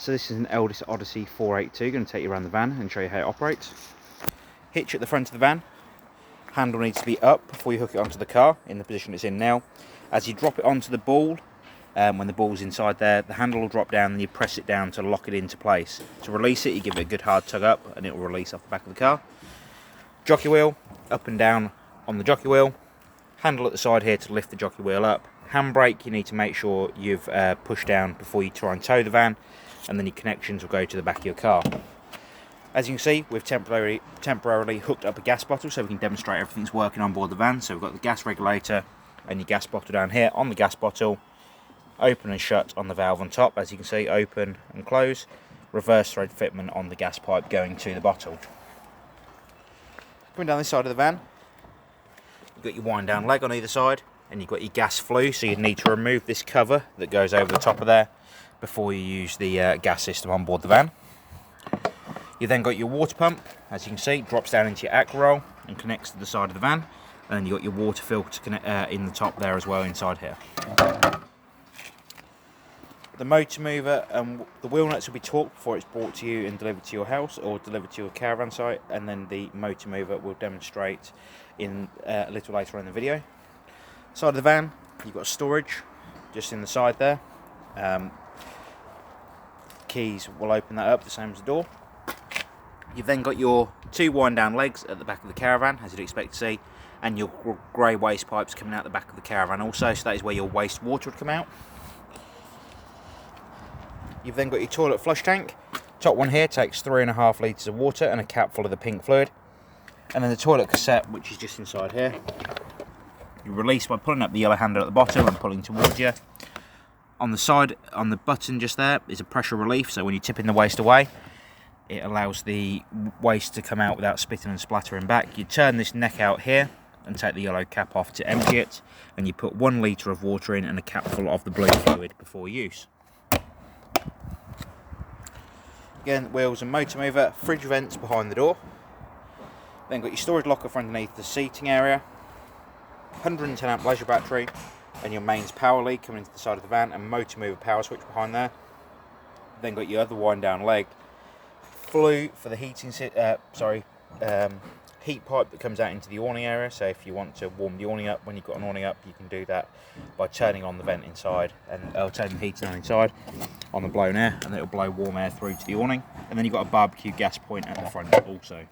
So this is an Elddis Odyssey 482, going to take you around the van and show you how it operates. Hitch at the front of the van. Handle needs to be up before you hook it onto the car, in the position it's in now. As you drop it onto the ball, when the ball's inside there, the handle will drop down and you press it down to lock it into place. To release it, you give it a good hard tug up and it will release off the back of the car. Jockey wheel, up and down on the jockey wheel. Handle at the side here to lift the jockey wheel up. Handbrake, you need to make sure you've pushed down before you try and tow the van, and then your connections will go to the back of your car. As you can see, we've temporarily hooked up a gas bottle so we can demonstrate everything's working on board the van. So we've got the gas regulator and your gas bottle down here on the gas bottle. Open and shut on the valve on top, as you can see, open and close. Reverse thread fitment on the gas pipe going to the bottle. Coming down this side of the van, you've got your wind down leg on either side, and you've got your gas flue, so you need to remove this cover that goes over the top of there before you use the gas system on board the van. You then got your water pump, as you can see, drops down into your aqua roll and connects to the side of the van, and then you've got your water filter in the top there as well inside here. The motor mover and the wheel nuts will be torqued before it's brought to you and delivered to your house or delivered to your caravan site, and then the motor mover will demonstrate in a little later on in the video. Side of the van, you've got storage just in the side there. Keys will open that up the same as the door. You've then got your two wind down legs at the back of the caravan, as you'd expect to see, and your grey waste pipes coming out the back of the caravan also, so that is where your waste water would come out. You've then got your toilet flush tank. Top one here takes 3.5 litres of water and a cap full of the pink fluid. And then the toilet cassette, which is just inside here. You release by pulling up the yellow handle at the bottom and pulling towards you. On the side, on the button just there, is a pressure relief, so when you're tipping the waste away, it allows the waste to come out without spitting and splattering back. You turn this neck out here and take the yellow cap off to empty it, and you put 1 litre of water in and a cap full of the blue fluid before use. Again, wheels and motor mover, fridge vents behind the door. Then got your storage locker for underneath the seating area. 110 amp leisure battery, and your mains power lead coming into the side of the van, and motor mover power switch behind there. Then got your other wind down leg. Flue for the heating, heat pipe that comes out into the awning area. So if you want to warm the awning up when you've got an awning up, you can do that by turning on the vent inside and turning the heating on inside on the blown air, and it'll blow warm air through to the awning. And then you've got a barbecue gas point at the front also.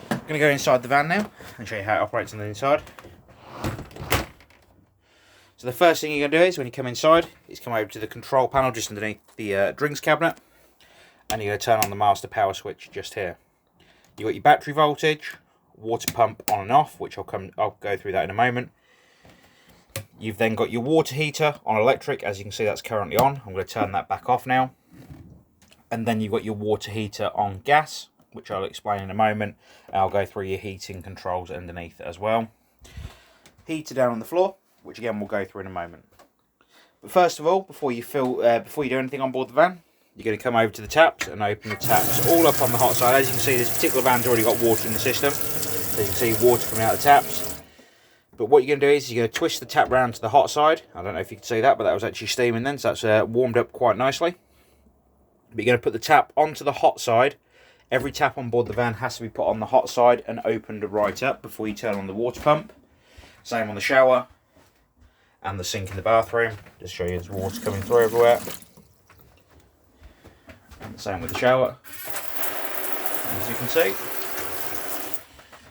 I'm going to go inside the van now and show you how it operates on the inside. So the first thing you're going to do is, when you come inside, is come over to the control panel just underneath the drinks cabinet, and you're going to turn on the master power switch just here. You've got your battery voltage, water pump on and off, which I'll go through that in a moment. You've then got your water heater on electric, as you can see that's currently on. I'm going to turn that back off now. And then you've got your water heater on gas, which I'll explain in a moment. I'll go through your heating controls underneath it as well. Heater down on the floor, which again we'll go through in a moment. But first of all, before you do anything on board the van, you're going to come over to the taps and open the taps all up on the hot side. As you can see, this particular van's already got water in the system. So you can see water coming out of the taps. But what you're going to do is you're going to twist the tap round to the hot side. I don't know if you can see that, but that was actually steaming then, so that's warmed up quite nicely. But you're going to put the tap onto the hot side. Every tap on board the van has to be put on the hot side and opened right up before you turn on the water pump. Same on the shower and the sink in the bathroom. Just show you there's water coming through everywhere. And the same with the shower, as you can see.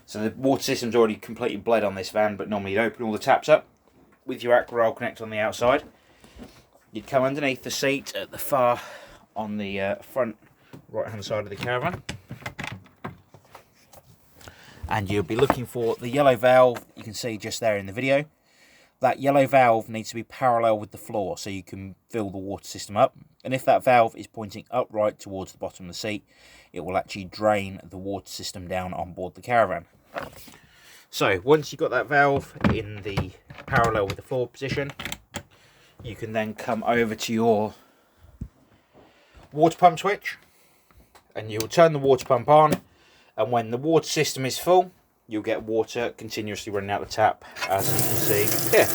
So the water system's already completely bled on this van, but normally you'd open all the taps up with your aqua roll connector on the outside. You'd come underneath the seat at the far on the front right hand side of the caravan, and you'll be looking for the yellow valve you can see just there in the video. That yellow valve needs to be parallel with the floor so you can fill the water system up, and if that valve is pointing upright towards the bottom of the seat, it will actually drain the water system down on board the caravan. So once you've got that valve in the parallel with the floor position, you can then come over to your water pump switch, and you'll turn the water pump on, and when the water system is full, you'll get water continuously running out the tap, as you can see here.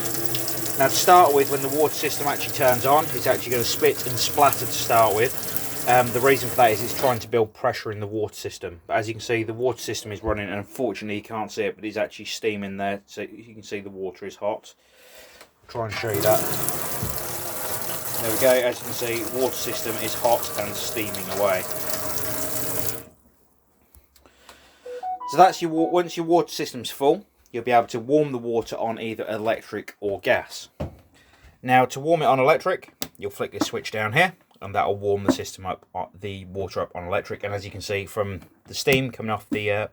Now to start with, when the water system actually turns on, it's actually going to spit and splatter to start with. The reason for that is it's trying to build pressure in the water system. But as you can see, the water system is running, and unfortunately you can't see it, but it's actually steaming there, so you can see the water is hot. I'll try and show you that. There we go, as you can see, water system is hot and steaming away. So that's your once your water system's full, you'll be able to warm the water on either electric or gas. Now to warm it on electric, you'll flick this switch down here, and that will warm the system up, the water up on electric. And as you can see from the steam coming off the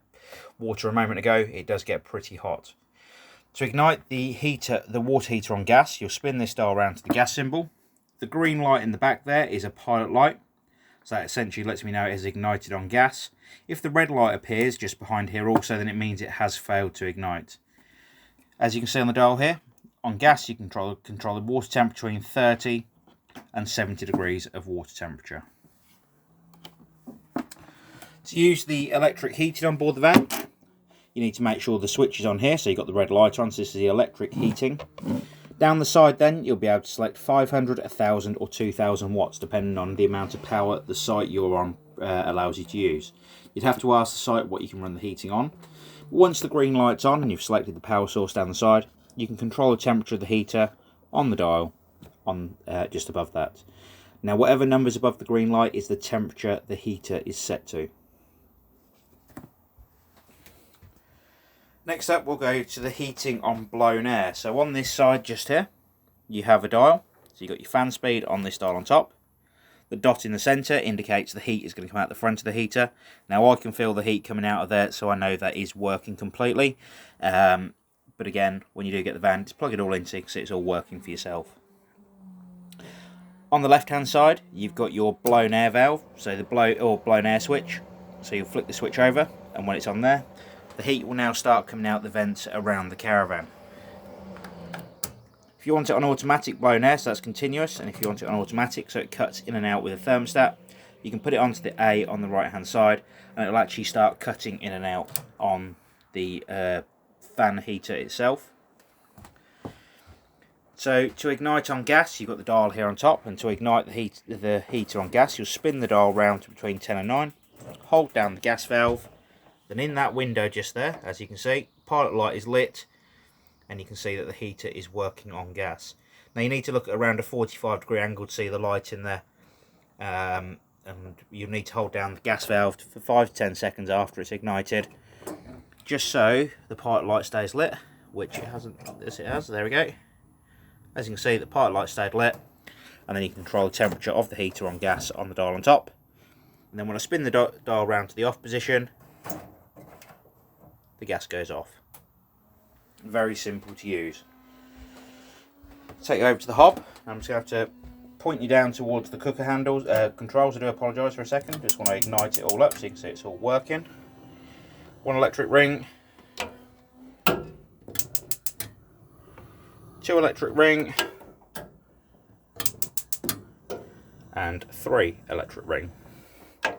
water a moment ago, it does get pretty hot. To ignite the water heater on gas, you'll spin this dial around to the gas symbol. The green light in the back there is a pilot light, so that essentially lets me know it is ignited on gas. If the red light appears just behind here also, then it means it has failed to ignite. As you can see on the dial here, on gas you can control the water temperature between 30 and 70 degrees of water temperature. To use the electric heating on board the van, you need to make sure the switch is on here, so you've got the red light on, so this is the electric heating. Down the side then, you'll be able to select 500, 1000 or 2000 watts, depending on the amount of power the site you're on allows you to use. You'd have to ask the site what you can run the heating on. Once the green light's on and you've selected the power source down the side, you can control the temperature of the heater on the dial, on just above that. Now whatever number's above the green light is the temperature the heater is set to. Next up we'll go to the heating on blown air. So on this side just here you have a dial, so you've got your fan speed on this dial on top. The dot in the centre indicates the heat is going to come out the front of the heater. Now I can feel the heat coming out of there, so I know that is working completely. But again, when you do get the van, just plug it all in so it's all working for yourself. On the left hand side you've got your blown air valve, so the blown air switch. So you'll flick the switch over, and when it's on there, the heat will now start coming out the vents around the caravan. If you want it on automatic blown air, so that's continuous, and if you want it on automatic, so it cuts in and out with a thermostat, you can put it onto the A on the right hand side, and it'll actually start cutting in and out on the fan heater itself. So to ignite on gas, you've got the dial here on top, and to ignite the heater on gas, you'll spin the dial round to between 10 and 9, hold down the gas valve, then in that window just there, as you can see, pilot light is lit, and you can see that the heater is working on gas. Now you need to look at around a 45-degree angle to see the light in there, and you need to hold down the gas valve for 5 to 10 seconds after it's ignited, just so the pilot light stays lit, which it hasn't. Yes, it has. There we go. As you can see, the pilot light stayed lit, and then you can control the temperature of the heater on gas on the dial on top. And then when I spin the dial round to the off position, the gas goes off. Very simple to use. Take you over to the hob. I'm just going to have to point you down towards the cooker handles, controls. I do apologise for a second. Just want to ignite it all up so you can see it's all working. One electric ring. 2 electric ring. And 3 electric ring. The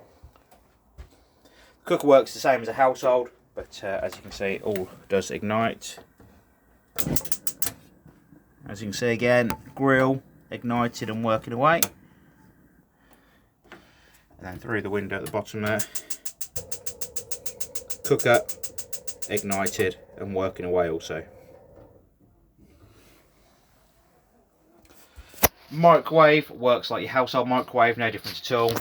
cooker works the same as a household, but as you can see, it all does ignite. As you can see again, grill ignited and working away. And then through the window at the bottom there, cooker ignited and working away also. Microwave works like your household microwave, no difference at all.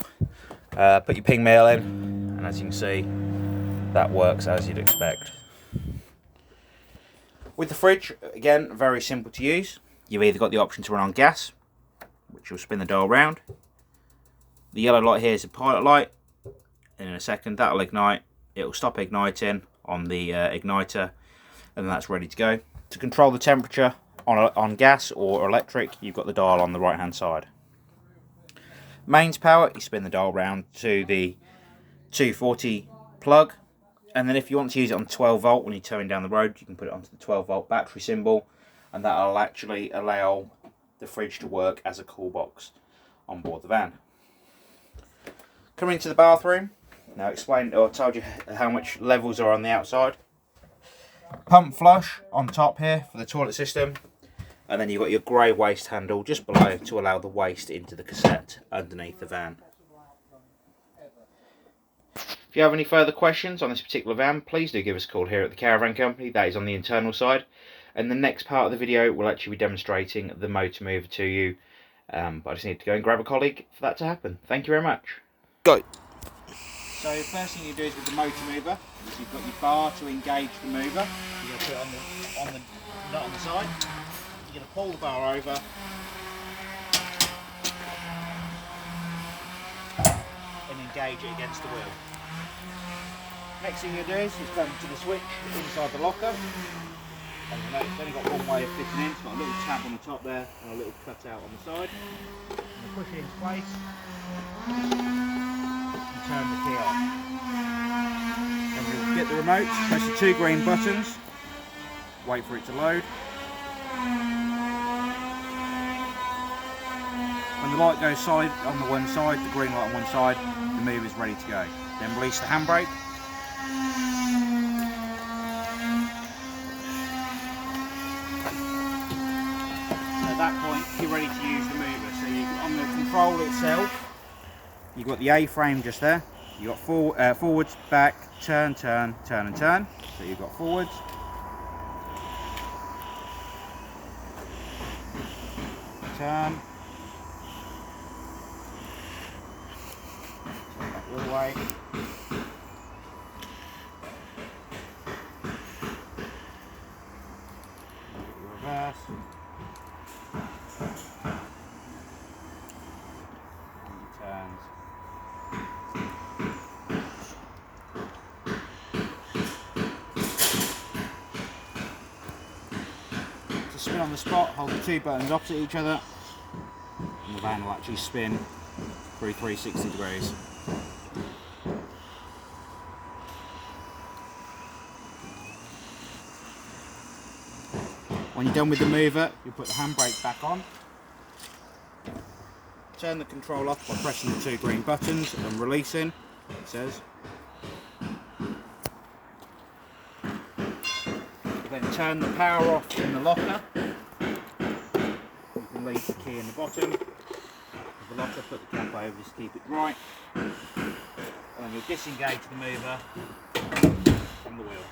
Put your ping meal in, and as you can see, that works as you'd expect. With the fridge, again, very simple to use. You've either got the option to run on gas, which will spin the dial round. The yellow light here is a pilot light, and in a second that'll ignite. It will stop igniting on the igniter, and that's ready to go. To control the temperature on gas or electric, you've got the dial on the right hand side. Mains power, you spin the dial round to the 240 plug, and then if you want to use it on 12 volt when you're towing down the road, you can put it onto the 12 volt battery symbol, and that will actually allow the fridge to work as a cool box on board the van. Coming into the bathroom, now I told you how much levels are on the outside. Pump flush on top here for the toilet system. And then you've got your grey waste handle just below to allow the waste into the cassette underneath the van. If you have any further questions on this particular van, please do give us a call here at the Caravan Company. That is on the internal side. And the next part of the video will actually be demonstrating the motor mover to you. But I just need to go and grab a colleague for that to happen. Thank you very much. Go. So first thing you do is with the motor mover, is you've got your bar to engage the mover. You're going to put it on the nut on the side. You're going to pull the bar over. And engage it against the wheel. Next thing you're going to do is come to the switch inside the locker. And you know it's only got one way of fitting in. It's got a little tab on the top there and a little cutout on the side. And push it into place. Turn the key on. Then you'll get the remote, press the 2 green buttons, wait for it to load. When the light goes side on the one side, the green light on one side, the mover is ready to go. Then release the handbrake. At that point, you're ready to use the mover. So on the control itself, you've got the A-frame just there. You've got forwards, back, turn, turn, turn and turn. So you've got forwards. Turn. Back all the way. Reverse. Turns. To spin on the spot, hold the 2 buttons opposite each other and the van will actually spin through 360 degrees. When you're done with the mover, you'll put the handbrake back on. Turn the control off by pressing the 2 green buttons and releasing, it says. Then turn the power off in the locker. You can leave the key in the bottom of the locker, put the cap over just to keep it right. And then you'll disengage the mover from the wheel.